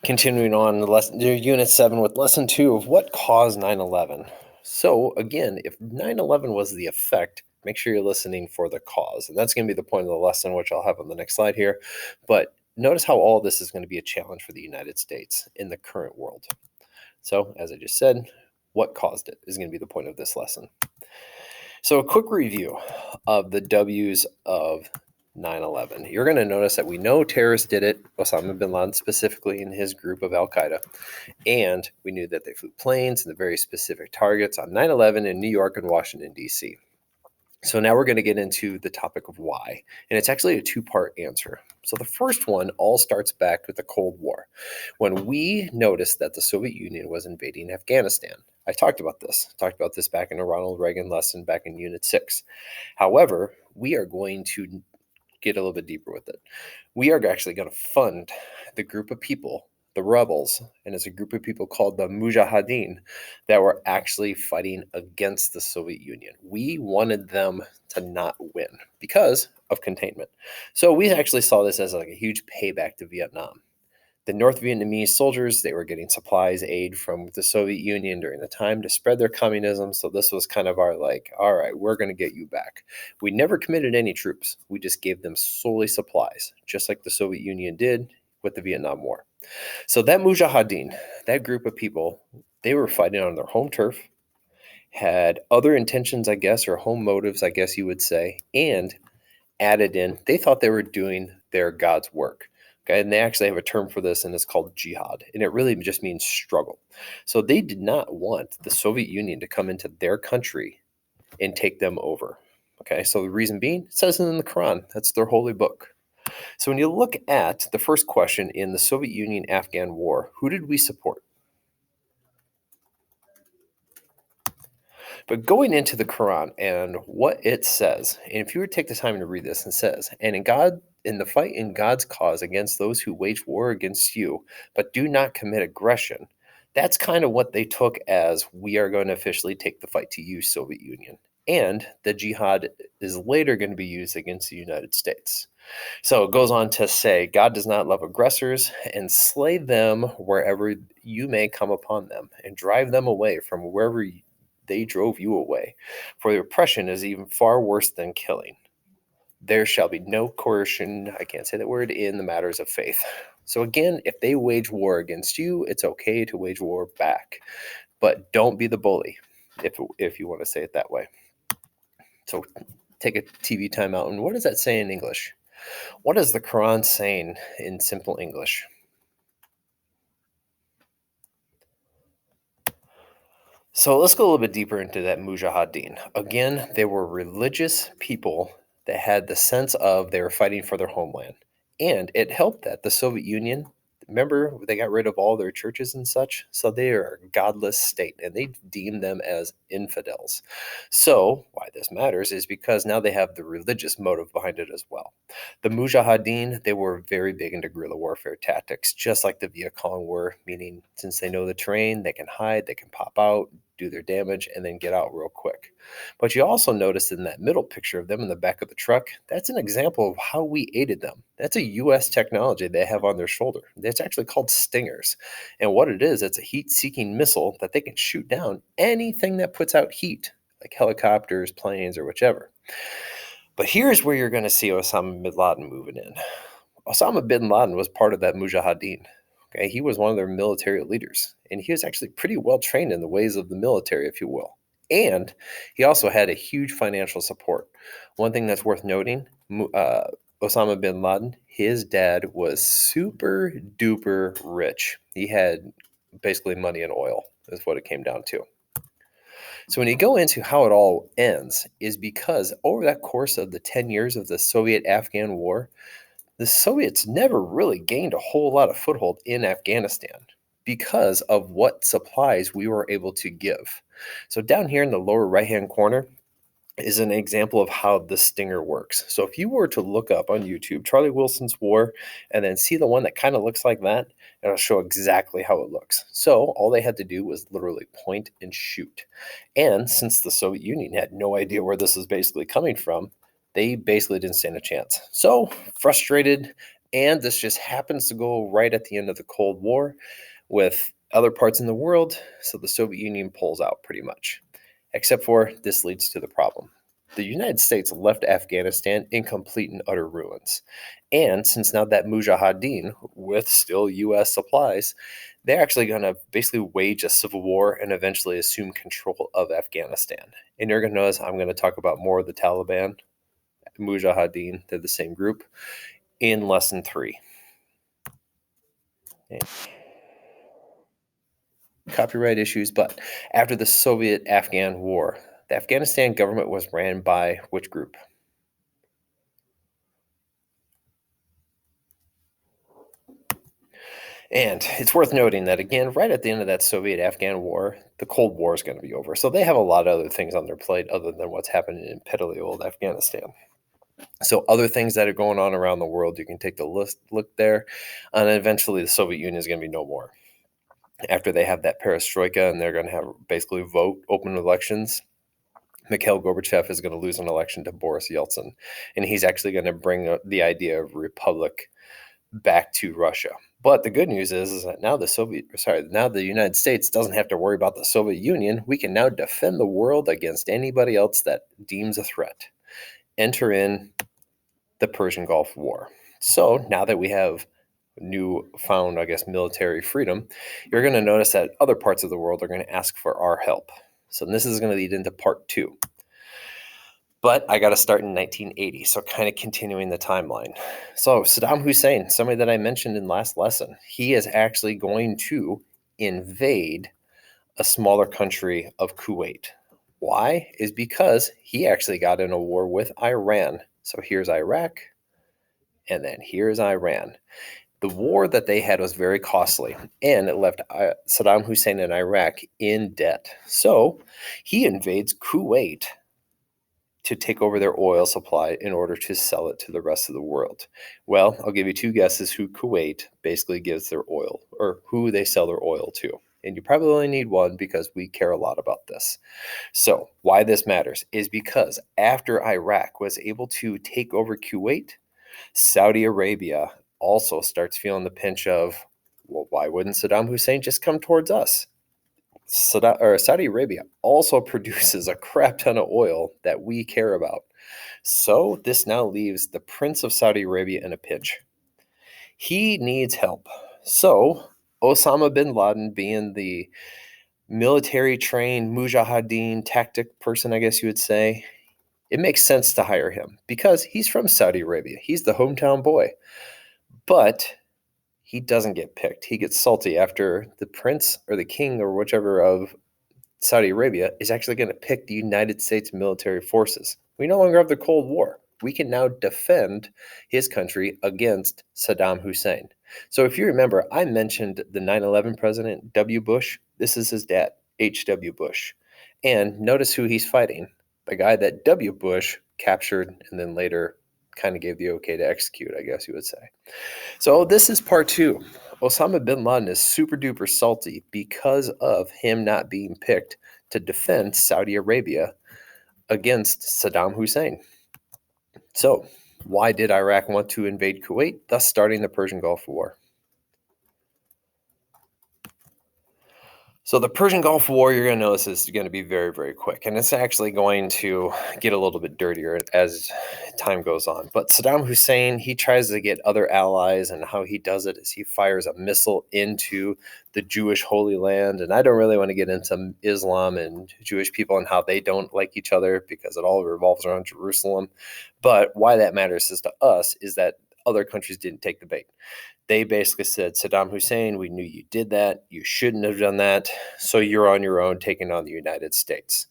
Continuing on Unit 7 with Lesson 2 of what caused 9/11. So, again, if 9/11 was the effect, make sure you're listening for the cause. And that's going to be the point of the lesson, which I'll have on the next slide here. But notice how all this is going to be a challenge for the United States in the current world. So, as I just said, what caused it is going to be the point of this lesson. So, a quick review of the W's of 9/11. You're going to notice that we know terrorists did it, Osama bin Laden specifically and his group of Al Qaeda, and we knew that they flew planes and the very specific targets on 9/11 in New York and Washington, D.C. So now we're going to get into the topic of why, and it's actually a two-part answer. So the first one all starts back with the Cold War, when we noticed that the Soviet Union was invading Afghanistan. I talked about this back in a Ronald Reagan lesson back in Unit 6. However, we are going to get a little bit deeper with it. We are actually going to fund the group of people, the rebels, and it's a group of people called the Mujahideen that were actually fighting against the Soviet Union. We wanted them to not win because of containment. So we actually saw this as like a huge payback to Vietnam. The North Vietnamese soldiers, they were getting supplies, aid from the Soviet Union during the time to spread their communism. So this was kind of our like, all right, we're going to get you back. We never committed any troops. We just gave them solely supplies, just like the Soviet Union did with the Vietnam War. So that Mujahideen, that group of people, they were fighting on their home turf, had other intentions, I guess, or home motives, I guess you would say, and added in, they thought they were doing their God's work. Okay, and they actually have a term for this, and it's called jihad, and it really just means struggle. So they did not want the Soviet Union to come into their country and take them over. Okay, so the reason being, it says it in the Quran, that's their holy book. So when you look at the first question in the Soviet Union Afghan War, who did we support? But going into the Quran and what it says, and if you were to take the time to read this, it says, and in the fight in God's cause against those who wage war against you, but do not commit aggression. That's kind of what they took as we are going to officially take the fight to you, Soviet Union. And the jihad is later going to be used against the United States. So it goes on to say, God does not love aggressors, and slay them wherever you may come upon them, and drive them away from wherever they drove you away. For the oppression is even far worse than killing. There shall be no coercion, I can't say that word, in the matters of faith. So again, if they wage war against you, it's okay to wage war back. But don't be the bully, if you want to say it that way. So take a TV timeout. And what does that say in English? What is the Quran saying in simple English? So let's go a little bit deeper into that Mujahideen. Again, they were religious people that had the sense of they were fighting for their homeland. And it helped that the Soviet Union, remember, they got rid of all their churches and such. So they are a godless state and they deem them as infidels. So why this matters is because now they have the religious motive behind it as well. The Mujahideen, they were very big into guerrilla warfare tactics, just like the Viet Cong were, meaning since they know the terrain, they can hide, they can pop out, do their damage, and then get out real quick. But you also notice in that middle picture of them in the back of the truck, that's an example of how we aided them. That's a U.S. technology they have on their shoulder. It's actually called Stingers. And what it is, it's a heat-seeking missile that they can shoot down anything that puts out heat, like helicopters, planes, or whichever. But here's where you're going to see Osama bin Laden moving in. Osama bin Laden was part of that Mujahideen. Okay, he was one of their military leaders, and he was actually pretty well trained in the ways of the military, if you will. And he also had a huge financial support. One thing that's worth noting, Osama bin Laden, his dad was super duper rich. He had basically money and oil, is what it came down to. So when you go into how it all ends, is because over that course of the 10 years of the Soviet-Afghan War, the Soviets never really gained a whole lot of foothold in Afghanistan because of what supplies we were able to give. So down here in the lower right-hand corner is an example of how the Stinger works. So if you were to look up on YouTube Charlie Wilson's War and then see the one that kind of looks like that, it'll show exactly how it looks. So all they had to do was literally point and shoot. And since the Soviet Union had no idea where this was basically coming from, they basically didn't stand a chance. So frustrated, And this just happens to go right at the end of the Cold War with other parts in the world, so the Soviet Union pulls out pretty much. Except for this leads to the problem. The United States left Afghanistan in complete and utter ruins. And since now that Mujahideen, with still US supplies, they're actually going to basically wage a civil war and eventually assume control of Afghanistan. And you're going to notice I'm going to talk about more of the Taliban, Mujahideen, they're the same group, in lesson 3. Okay. Copyright issues, but after the Soviet-Afghan War, the Afghanistan government was ran by which group? And it's worth noting that, again, right at the end of that Soviet-Afghan War, the Cold War is going to be over. So they have a lot of other things on their plate other than what's happening in piddly old Afghanistan. So other things that are going on around the world, you can take the look there, and eventually the Soviet Union is going to be no more. After they have that perestroika and they're going to have basically open elections, Mikhail Gorbachev is going to lose an election to Boris Yeltsin, and he's actually going to bring the idea of republic back to Russia. But the good news is that now the United States doesn't have to worry about the Soviet Union. We can now defend the world against anybody else that deems a threat. Enter in the Persian Gulf War. So now that we have newfound, military freedom, you're going to notice that other parts of the world are going to ask for our help. So this is going to lead into part 2. But I got to start in 1980, so kind of continuing the timeline. So Saddam Hussein, somebody that I mentioned in last lesson, he is actually going to invade a smaller country of Kuwait. Why? Is because he actually got in a war with Iran. So here's Iraq, and then here's Iran. The war that they had was very costly, and it left Saddam Hussein and Iraq in debt. So he invades Kuwait to take over their oil supply in order to sell it to the rest of the world. Well, I'll give you 2 guesses who Kuwait basically gives their oil, or who they sell their oil to. And you probably only need one because we care a lot about this. So why this matters is because after Iraq was able to take over Kuwait, Saudi Arabia also starts feeling the pinch of, well, why wouldn't Saddam Hussein just come towards us? Saudi Arabia also produces a crap ton of oil that we care about. So this now leaves the Prince of Saudi Arabia in a pinch. He needs help. So Osama bin Laden, being the military trained Mujahideen tactic person, I guess you would say, it makes sense to hire him because he's from Saudi Arabia. He's the hometown boy. But he doesn't get picked. He gets salty after the prince or the king or whichever of Saudi Arabia is actually going to pick the United States military forces. We no longer have the Cold War. We can now defend his country against Saddam Hussein. So if you remember, I mentioned the 9/11 president, W. Bush. This is his dad, H.W. Bush. And notice who he's fighting. The guy that W. Bush captured and then later kind of gave the okay to execute, I guess you would say. So this is part 2. Osama bin Laden is super duper salty because of him not being picked to defend Saudi Arabia against Saddam Hussein. So why did Iraq want to invade Kuwait, thus starting the Persian Gulf War? So the Persian Gulf War, you're going to notice, is going to be very, very quick. And it's actually going to get a little bit dirtier as time goes on. But Saddam Hussein, he tries to get other allies, and how he does it is he fires a missile into the Jewish Holy Land. And I don't really want to get into Islam and Jewish people and how they don't like each other because it all revolves around Jerusalem. But why that matters is to us is that other countries didn't take the bait. They basically said, Saddam Hussein, we knew you did that. You shouldn't have done that. So you're on your own taking on the United States.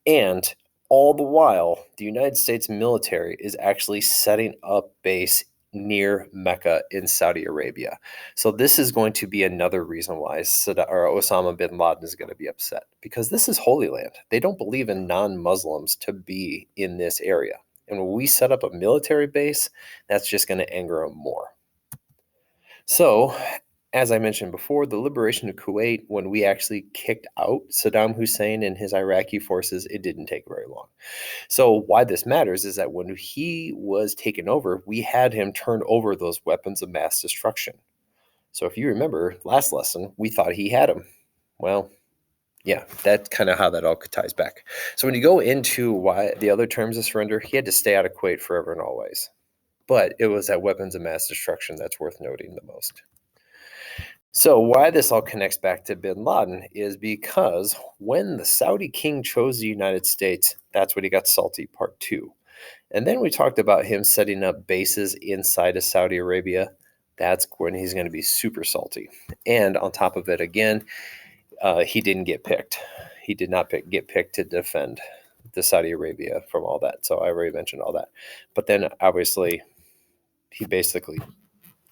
And all the while, the United States military is actually setting up base near Mecca in Saudi Arabia. So this is going to be another reason why Osama bin Laden is going to be upset, because this is Holy Land. They don't believe in non-Muslims to be in this area. And when we set up a military base, that's just going to anger them more. So as I mentioned before, the liberation of Kuwait, when we actually kicked out Saddam Hussein and his Iraqi forces, it didn't take very long. So, why this matters is that when he was taken over, we had him turn over those weapons of mass destruction. So, if you remember last lesson, we thought he had them. Well, yeah, that's kind of how that all ties back. So, when you go into why the other terms of surrender, he had to stay out of Kuwait forever and always. But it was that weapons of mass destruction that's worth noting the most. So, why this all connects back to bin Laden is because when the Saudi king chose the United States, that's when he got salty, part two. And then we talked about him setting up bases inside of Saudi Arabia. That's when he's going to be super salty. And on top of it, again, he didn't get picked. He did not get picked to defend the Saudi Arabia from all that. So I already mentioned all that. But then obviously, he basically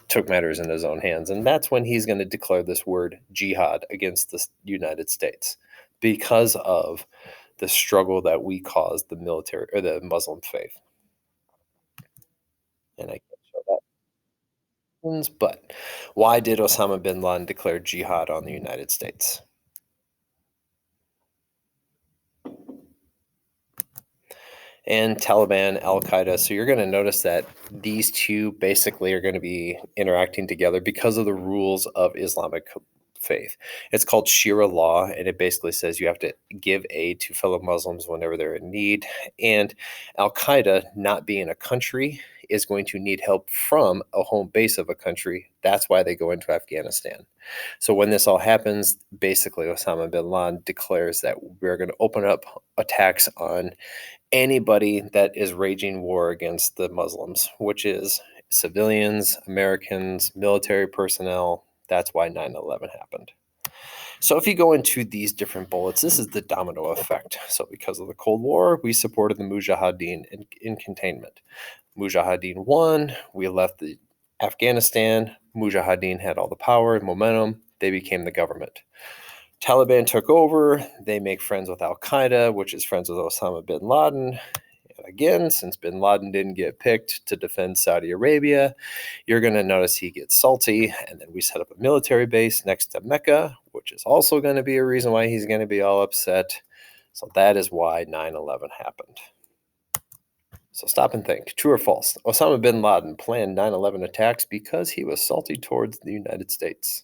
took matters in his own hands. And that's when he's going to declare this word jihad against the United States because of the struggle that we caused the military or the Muslim faith. And I can't show that. But why did Osama bin Laden declare jihad on the United States? And Taliban, Al Qaeda. So you're going to notice that these two basically are going to be interacting together because of the rules of Islamic faith. It's called Sharia law, and it basically says you have to give aid to fellow Muslims whenever they're in need. And Al Qaeda, not being a country, is going to need help from a home base of a country. That's why they go into Afghanistan. So when this all happens, basically Osama bin Laden declares that we're going to open up attacks on anybody that is raging war against the Muslims, which is civilians, Americans, military personnel. That's why 9/11 happened. So if you go into these different bullets, this is the domino effect. So because of the Cold War, we supported the Mujahideen in containment. Mujahideen won. We left the Afghanistan. Mujahideen had all the power and momentum. They became the government. Taliban took over. They make friends with Al Qaeda, which is friends with Osama bin Laden. And again, since bin Laden didn't get picked to defend Saudi Arabia, you're going to notice he gets salty. And then we set up a military base next to Mecca, which is also going to be a reason why he's going to be all upset. So that is why 9/11 happened. So stop and think. True or false? Osama bin Laden planned 9/11 attacks because he was salty towards the United States.